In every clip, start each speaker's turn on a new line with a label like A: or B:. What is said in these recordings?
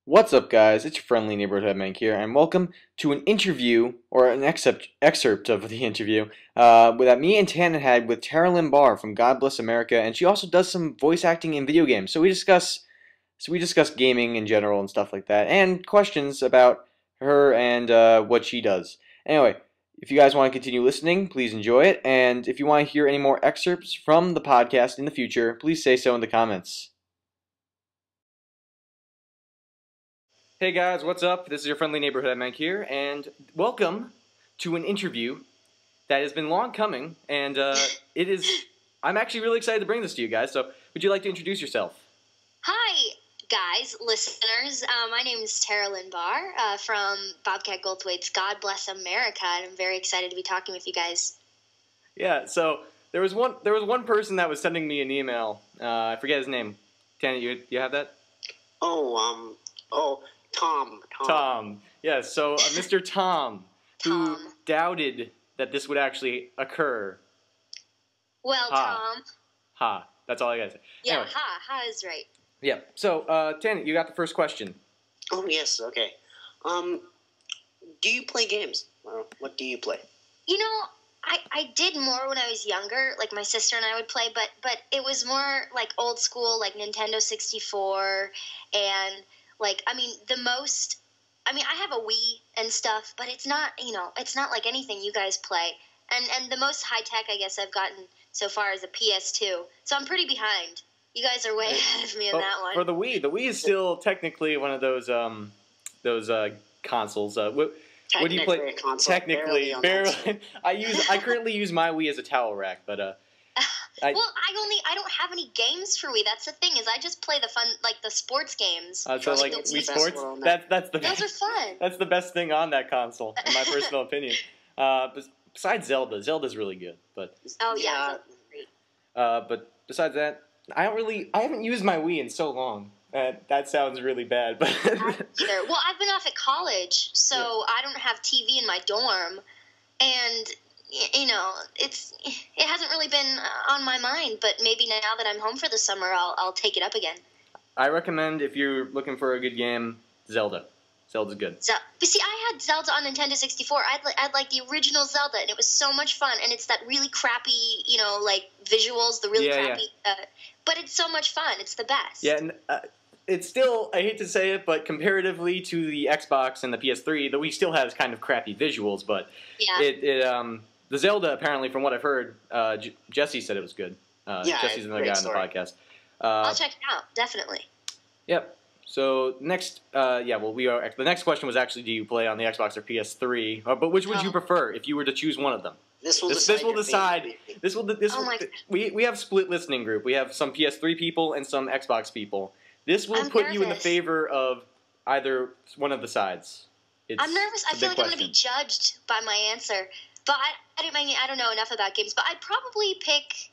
A: What's up, guys? It's your friendly neighborhood Edmank here, and welcome to an interview, or an excerpt of the interview, that me and Tana had with Lynne Barr from God Bless America, and she also does some voice acting in video games. So we discuss gaming in general and stuff like that, and questions about her and what she does. Anyway, if you guys want to continue listening, please enjoy it, and if you want to hear any more excerpts from the podcast in the future, please say so in the comments. Hey guys, what's up? This is your friendly neighborhood Edmank here, and welcome to an interview that has been long coming, and it is. I'm actually really excited to bring this to you guys. So, would you like to introduce yourself?
B: Hi, guys, listeners. My name is Lynne Barr from Bobcat Goldthwait's God Bless America, and I'm very excited to be talking with you guys.
A: Yeah. So there was one person that was sending me an email. I forget his name. Tanya, you have that? Tom. Yeah. So Mr. Tom, who doubted that this would actually occur.
B: Well, Tom.
A: Ha. That's all I gotta say.
B: Yeah,
A: anyway.
B: ha is right.
A: Yeah. So, Tanya, you got the first question.
C: Oh, yes, okay. Do you play games? What do you play?
B: You know, I did more when I was younger. Like, my sister and I would play, but it was more, like, old school, like Nintendo 64, and, like, I have a Wii and stuff, but it's not, it's not like anything you guys play. And the most high-tech, I guess, I've gotten so far is a PS2. So I'm pretty behind. You guys are way ahead of me on that one.
A: For the Wii is still technically one of those consoles. What do you play? Technically, barely. I currently use my Wii as a towel rack, but
B: I don't have any games for Wii. That's the thing, is I just play the fun, like the sports games.
A: So like Wii Sports,
B: those are fun.
A: That's the best thing on that console, in my personal opinion. Besides Zelda's really good, but but besides that, I haven't used my Wii in so long. That sounds really bad, but
B: well, I've been off at college, so I don't have TV in my dorm, and it hasn't really been on my mind. But maybe now that I'm home for the summer, I'll take it up again.
A: I recommend, if you're looking for a good game, Zelda. Zelda's good.
B: But see, I had Zelda on Nintendo 64. I'd like the original Zelda, and it was so much fun. And it's that really crappy, like visuals, the really crappy. Yeah. But it's so much fun. It's the best.
A: Yeah, and it's still, I hate to say it, but comparatively to the Xbox and the PS3, the Wii still has kind of crappy visuals. But the Zelda, apparently, from what I've heard, Jesse said it was good. Jesse's another guy on the podcast.
B: I'll check it out, definitely.
A: Yep. So next, the next question was actually, do you play on the Xbox or PS3? But which would you prefer if you were to choose one of them?
C: This will decide.
A: We have split listening group. We have some PS3 people and some Xbox people. This will put you in the favor of either one of the sides.
B: I'm nervous. I feel like I'm going to be judged by my answer. But I don't know enough about games. But I'd probably pick.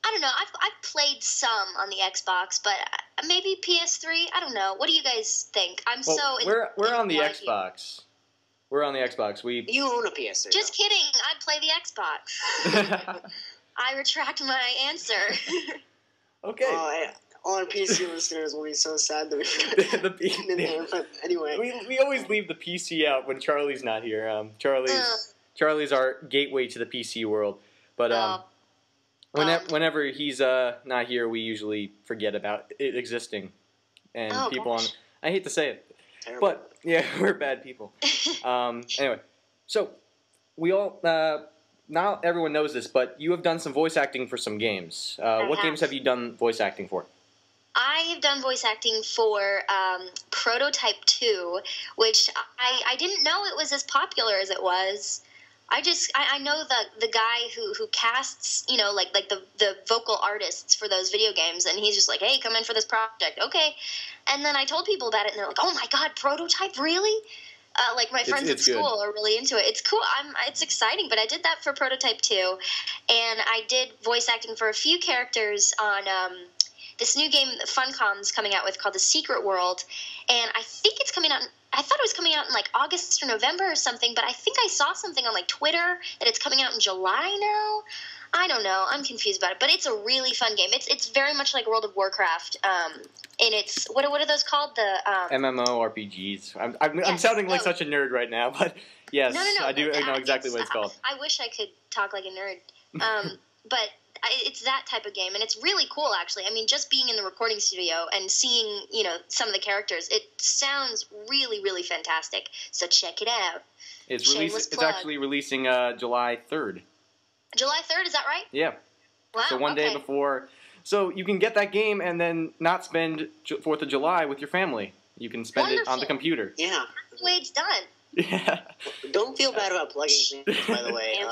B: I don't know. I've played some on the Xbox, but maybe PS3. I don't know. What do you guys think?
A: We're on the Xbox. We're on the Xbox.
C: You own a PS3.
B: Just kidding. I'd play the Xbox. I retract my answer.
A: Okay.
C: All our PC listeners will be so sad that we put the PC in there. But anyway,
A: we always leave the PC out when Charlie's not here. Charlie's our gateway to the PC world. But whenever he's not here, we usually forget about it existing. And I hate to say it, but yeah, we're bad people. Anyway, so we all not everyone knows this, but you have done some voice acting for some games. What games have you done voice acting for?
B: I have done voice acting for Prototype 2, which I didn't know it was as popular as it was. I know the guy who casts, like the vocal artists for those video games, and he's just like, hey, come in for this project. Okay. And then I told people about it, and they're like, oh my God, Prototype, really? Like my friends at school are really into it. It's cool. It's exciting, but I did that for Prototype 2, and I did voice acting for a few characters on this new game that Funcom's coming out with called The Secret World, and I think it's coming out. I thought it was coming out in like August or November or something, but I think I saw something on like Twitter that it's coming out in July now. I don't know. I'm confused about it, but it's a really fun game. It's very much like World of Warcraft. And it's what are those called? The
A: MMORPGs. I'm
B: Yes.
A: sounding like such a nerd right now, but yes,
B: No.
A: I know exactly what it's called.
B: I wish I could talk like a nerd. But it's that type of game, and it's really cool, actually. I mean, just being in the recording studio and seeing, some of the characters, it sounds really, really fantastic. So check it out.
A: It's actually releasing July 3rd.
B: July 3rd, is that right?
A: Yeah.
B: Wow,
A: So one day before. So you can get that game and then not spend 4th of July with your family. You can spend it on the computer.
C: Yeah.
B: That's the way it's done.
A: Yeah.
C: Don't feel bad about plugging things, by the way.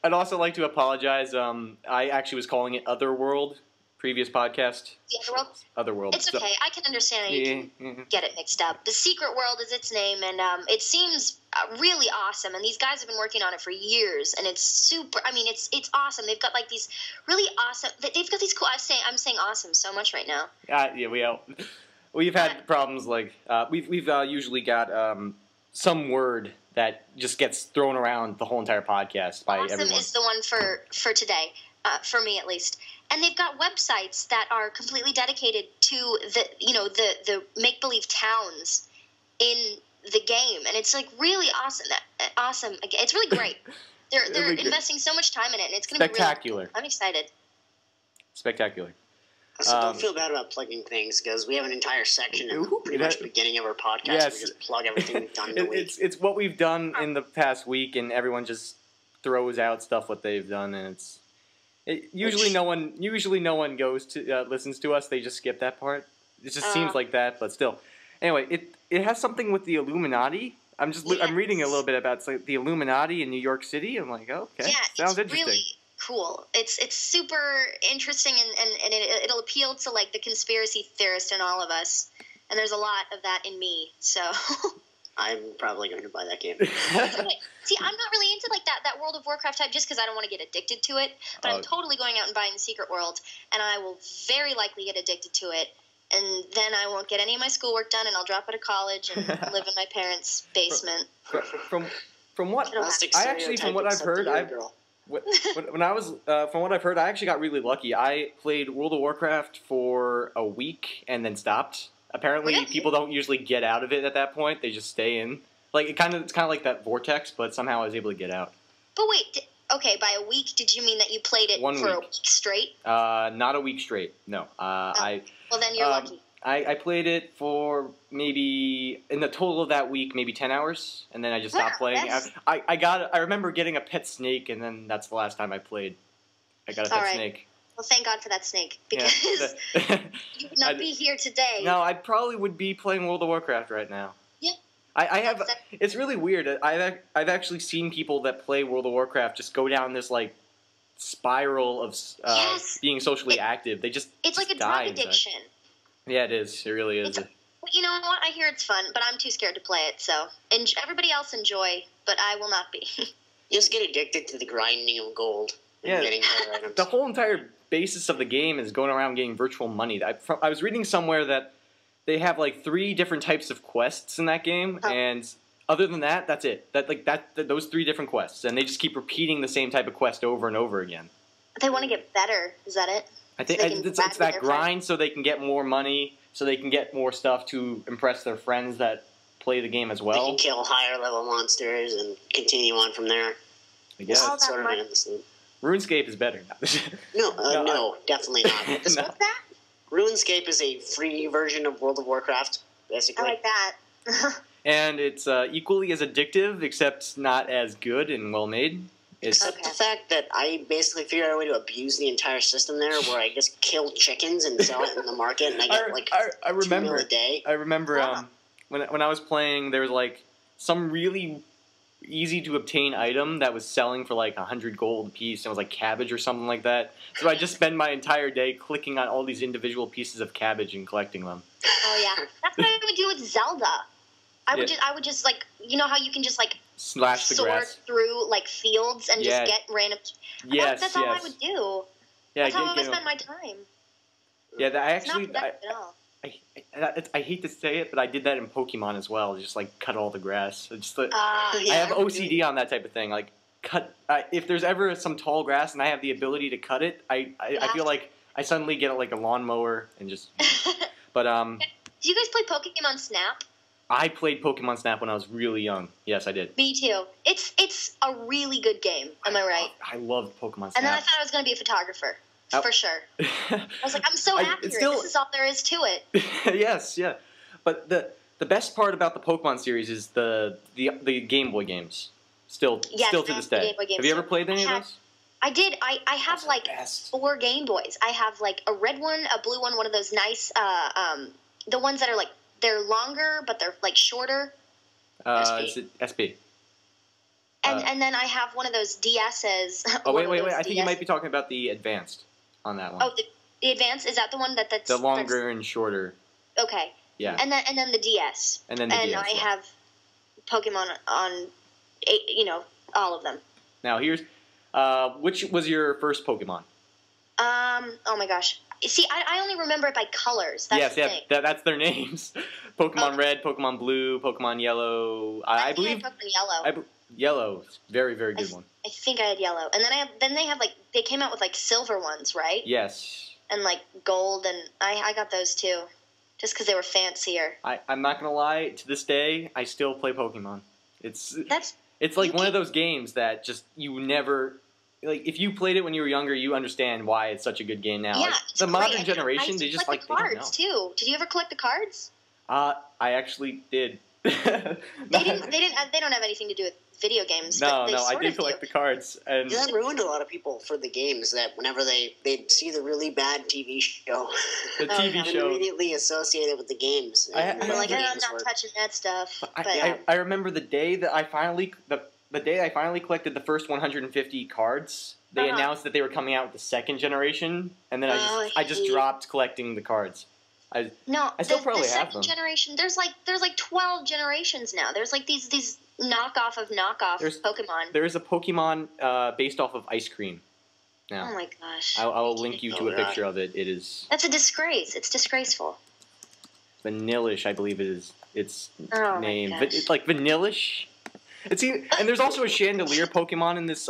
A: I'd also like to apologize. I actually was calling it Otherworld, previous podcast.
B: The Otherworld?
A: Otherworld.
B: It's okay. I can understand how you can get it mixed up. The Secret World is its name, and it seems really awesome. And these guys have been working on it for years, and it's super. I mean, it's awesome. They've got like these really awesome. They've got these cool. I'm saying awesome so much right now.
A: We've had problems like we've usually got some word that just gets thrown around the whole entire podcast by
B: awesome
A: everyone.
B: Is the one for today, for me at least. And they've got websites that are completely dedicated to the make believe towns in the game, and it's like really awesome. Awesome. It's really great. They're investing so much time in it, and it's going to be
A: spectacular.
B: Really cool. I'm excited.
A: Spectacular.
C: So don't feel bad about plugging things, because we have an entire section at pretty much the beginning of our podcast where we just plug everything we've done in the week.
A: It's what we've done in the past week, and everyone just throws out stuff what they've done, and usually no one goes to listens to us. They just skip that part. It just seems like that, but still. Anyway, it has something with the Illuminati. I'm reading a little bit about like the Illuminati in New York City. I'm like, okay, sounds interesting.
B: Really cool. It's super interesting, and it'll appeal to like the conspiracy theorist in all of us. And there's a lot of that in me, so
C: I'm probably going to buy that game.
B: See, I'm not really into like that World of Warcraft type, just because I don't want to get addicted to it. But I'm totally going out and buying the Secret World, and I will very likely get addicted to it. And then I won't get any of my schoolwork done, and I'll drop out of college and live in my parents' basement.
A: From what I've heard, from what I've heard, I actually got really lucky. I played World of Warcraft for a week and then stopped. Apparently, people don't usually get out of it at that point; they just stay in. Like it's kind of like that vortex, but somehow I was able to get out.
B: But wait, by a week, did you mean that you played it for a week straight?
A: Not a week straight. No.
B: Well, then you're lucky.
A: I played it for maybe, in the total of that week, maybe 10 hours, and then I just stopped playing. I remember getting a pet snake, and then that's the last time I played. I got a pet snake.
B: Well, thank God for that snake, because you would not be here today.
A: No, I probably would be playing World of Warcraft right now.
B: Yeah.
A: I have. It's really weird. I've actually seen people that play World of Warcraft just go down this like spiral of being socially active. It's
B: like a drug addiction.
A: Yeah, it is. It really is.
B: But you know what? I hear it's fun, but I'm too scared to play it. So, everybody else enjoy, but I will not be.
C: You just get addicted to the grinding of gold.
A: Yeah, the whole entire basis of the game is going around getting virtual money. I was reading somewhere that they have like 3 different types of quests in that game, and other than that, that's it. Those 3 different quests, and they just keep repeating the same type of quest over and over again.
B: They want to get better. Is that it?
A: I think it's that grind, so they can get more money, so they can get more stuff to impress their friends that play the game as well.
C: They can kill higher level monsters and continue on from there.
A: I guess.
C: It's sort of an endless loop.
A: RuneScape is better.
C: No, definitely not.
B: What's that?
C: RuneScape is a free version of World of Warcraft, basically.
B: I like that.
A: And it's equally as addictive, except not as good and well made.
C: Except the fact that I basically figured out a way to abuse the entire system there, where I just kill chickens and sell it in the market, and I get
A: I remember,
C: $2 a day.
A: I remember when I was playing, there was like some really easy to obtain item that was selling for like 100 gold a piece. It was like cabbage or something like that. So I just spend my entire day clicking on all these individual pieces of cabbage and collecting them.
B: Oh yeah, that's what I would do with Zelda. I would just like, you know how you can just like
A: slash the grass
B: through like fields and just get random. That's all I would do.
A: Yeah,
B: that's how I would spend my time.
A: Yeah, I hate to say it, but I did that in Pokemon as well. Just like cut all the grass.
C: Yeah.
A: I have OCD on that type of thing. Like cut. If there's ever some tall grass and I have the ability to cut it, I feel like I suddenly get like a lawnmower and just. But
B: Do you guys play Pokemon Snap?
A: I played Pokemon Snap when I was really young. Yes, I did.
B: Me too. It's a really good game. Am I right?
A: I loved Pokemon Snap.
B: And then I thought I was going to be a photographer.
A: Oh.
B: For sure. I was like, I'm so accurate. This is all there is to it.
A: Yes, yeah. But the best part about the Pokemon series is the Game Boy games. Still to this day. Have you ever played any of those?
B: I did. I have like
A: best.
B: 4 Game Boys. I have like a red one, a blue one, one of those nice, the ones that are like, they're longer, but they're like shorter.
A: Is it SP?
B: And then I have one of those DS's.
A: Oh, wait. I think you might be talking about the Advanced on that one.
B: Oh, the Advanced? Is that the one that's...
A: The longer and shorter.
B: Okay.
A: Yeah.
B: And then the DS.
A: And then the DS.
B: And I have Pokemon on, all of them.
A: Now, here's... which was your first Pokemon?
B: Oh my gosh. See, I only remember it by colors. That's the thing.
A: That's their names. Pokemon Red, Pokemon Blue, Pokemon Yellow. I believe
B: Pokemon Yellow.
A: Yellow, very very good one.
B: I think I had Yellow, and then they have they came out with like silver ones, right?
A: Yes. And
B: like gold, and I got those too, just because they were fancier.
A: I'm not gonna lie. To this day, I still play Pokemon. It's like one of those games that just you never. Like, if you played it when you were younger, you understand why it's such a good game now.
B: Yeah,
A: like, the modern generation, they just
B: like the cards too. Did you ever collect the cards?
A: I actually did.
B: They don't have anything to do with video games.
A: No, I did collect the cards, and
C: that ruined a lot of people for the games. That whenever they'd see the really bad TV show, immediately associate it with the games.
B: I'm like, I'm not touching that stuff.
A: I remember the day that I finally the day I finally collected the first 150 cards, they announced that they were coming out with the second generation, and then I just dropped collecting the cards. I still probably have them.
B: The second generation, there's like 12 generations now. There's like these knockoff of Pokemon.
A: There is a Pokemon based off of ice cream. Now.
B: Oh my gosh!
A: I'll link you to a picture of it. It is.
B: That's a disgrace. It's disgraceful.
A: Vanillish, I believe it is its name.
B: My gosh.
A: It's like Vanillish. And there's also a Chandelier Pokemon in this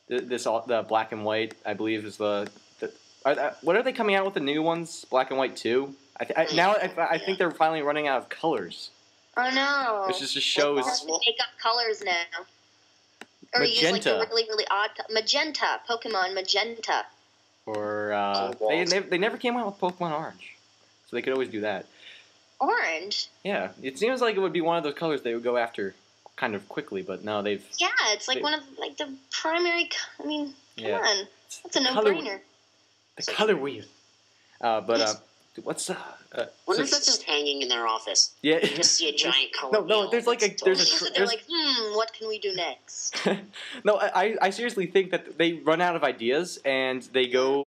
A: the black and white. I believe is what are they coming out with the new ones? Black and white 2? I think they're finally running out of colors.
B: Oh no!
A: Which just shows.
B: Make up colors now. Or
A: Magenta.
B: use like the really really odd magenta Pokemon Magenta.
A: Or they never came out with Pokemon Orange, so they could always do that.
B: Orange.
A: Yeah, it seems like it would be one of those colors they would go after kind of quickly, but no, they've.
B: Yeah, it's like one of the primary. I mean, come on, that's a no-brainer.
A: The color wheel. What's
C: wonder if that's just hanging in their office.
A: Yeah,
C: you just see a giant color.
A: No, there's like
B: they're like, what can we do next?
A: No, I seriously think that they run out of ideas and they go